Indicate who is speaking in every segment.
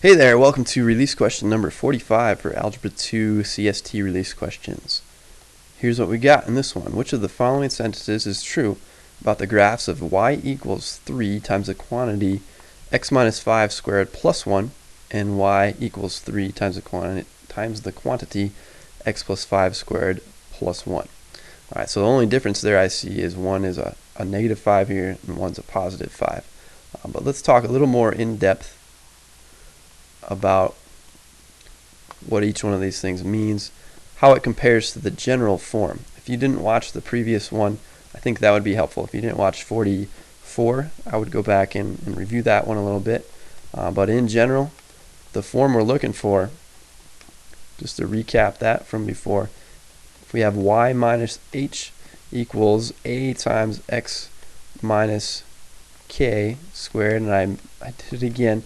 Speaker 1: Hey there, welcome to release question number 45 for Algebra 2 CST release questions. Here's what we got in this one. Which of the following sentences is true about the graphs of y equals 3 times the quantity x minus 5 squared plus 1 and y equals 3 times the quantity x plus 5 squared plus 1? Alright, so the only difference there I see is one is a negative 5 here and one's a positive 5. But let's talk a little more in depth about what each one of these things means, how it compares to the general form. If you didn't watch the previous one, I think that would be helpful. If you didn't watch 44, I would go back and review that one a little bit. But in general, the form we're looking for, just to recap that from before, if we have y minus h equals a times x minus k squared, and I did it again.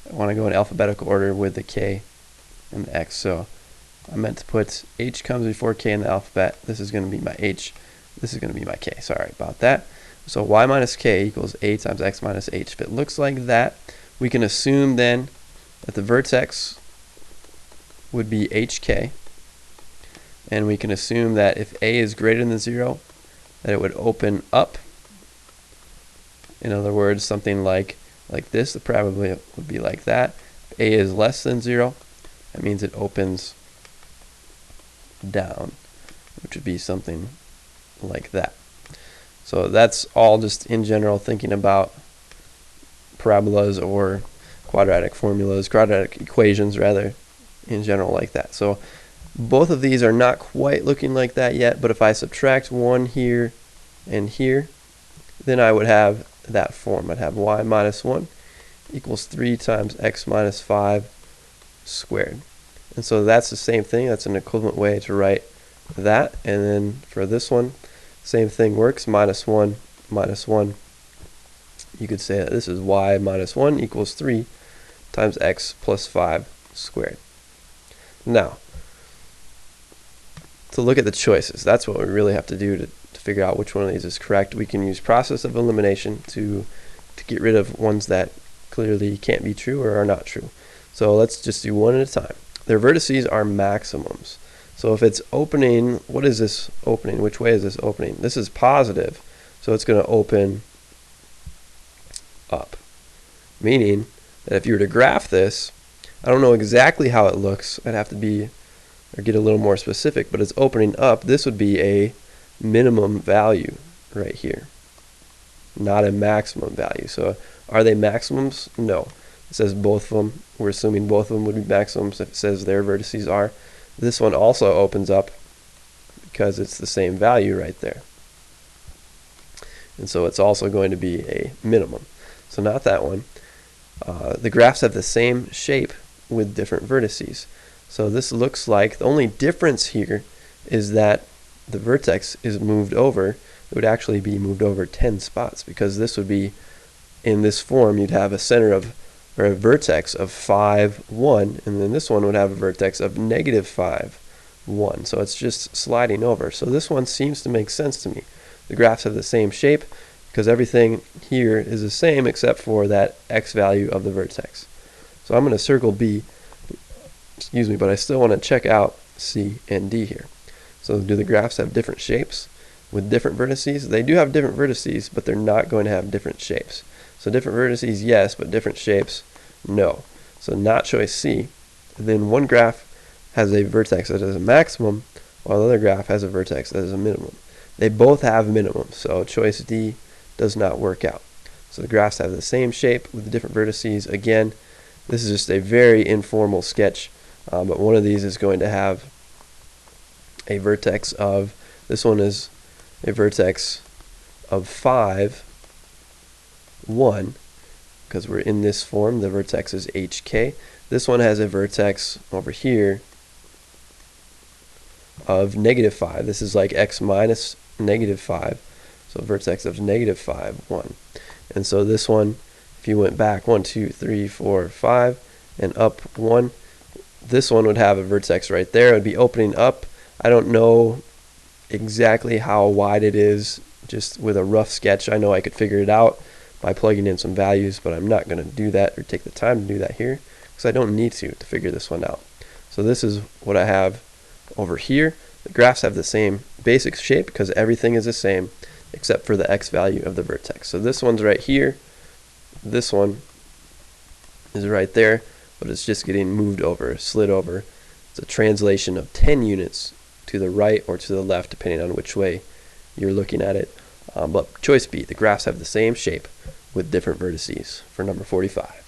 Speaker 1: I want to go in alphabetical order with the k and the x. So I meant to put h comes before k in the alphabet. This is going to be my h. This is going to be my k. Sorry about that. So y minus k equals a times x minus h. If it looks like that, we can assume then that the vertex would be hk. And we can assume that if a is greater than 0, that it would open up. In other words, something like this, the probability would be like that. If a is less than 0, that means it opens down, which would be something like that. So that's all just in general thinking about parabolas or quadratic equations rather, in general like that. So both of these are not quite looking like that yet, but if I subtract 1 here and here, then I would have that form. I'd have y minus 1 equals 3 times x minus 5 squared. And so that's the same thing. That's an equivalent way to write that. And then for this one, same thing works. Minus 1, minus 1. You could say that this is y minus 1 equals 3 times x plus 5 squared. Now, to look at the choices, that's what we really have to do to figure out which one of these is correct. We can use process of elimination to get rid of ones that clearly can't be true or are not true. So let's just do one at a time. Their vertices are maximums. So if it's opening, what is this opening? Which way is this opening? This is positive, so it's going to open up. Meaning that if you were to graph this, I don't know exactly how it looks. I'd have to get a little more specific, but it's opening up. This would be a minimum value right here, not a maximum value. So are they maximums? No. It says both of them. We're assuming both of them would be maximums if it says their vertices are. This one also opens up because it's the same value right there. And so it's also going to be a minimum. So not that one. The graphs have the same shape with different vertices. So this looks like the only difference here is that the vertex is moved over. It would actually be moved over 10 spots, because this would be, in this form, you'd have a center of, or a vertex of 5, 1, and then this one would have a vertex of negative 5, 1. So it's just sliding over. So this one seems to make sense to me. The graphs have the same shape because everything here is the same except for that x value of the vertex. So I'm going to circle B, but I still want to check out C and D here. So do the graphs have different shapes with different vertices? They do have different vertices, but they're not going to have different shapes. So different vertices, yes, but different shapes, no. So not choice C. Then one graph has a vertex that is a maximum, while the other graph has a vertex that is a minimum. They both have minimums, so choice D does not work out. So the graphs have the same shape with different vertices. Again, this is just a very informal sketch, but one of these is going to have a vertex of, this one is a vertex of 5, 1, because we're in this form, the vertex is hk. This one has a vertex over here of negative 5. This is like x minus negative 5, so vertex of negative 5, 1. And so this one, if you went back 1, 2, 3, 4, 5, and up 1, this one would have a vertex right there. It would be opening up. I don't know exactly how wide it is, just with a rough sketch. I know I could figure it out, by plugging in some values, but I'm not going to do that or take the time to do that here because I don't need to figure this one out. So this is what I have over here. The graphs have the same basic shape because everything is the same except for the x value of the vertex. So this one's right here. This one is right there, but it's just getting moved over, slid over. It's a translation of 10 units to the right or to the left, depending on which way you're looking at it. But choice B, the graphs have the same shape with different vertices for number 45.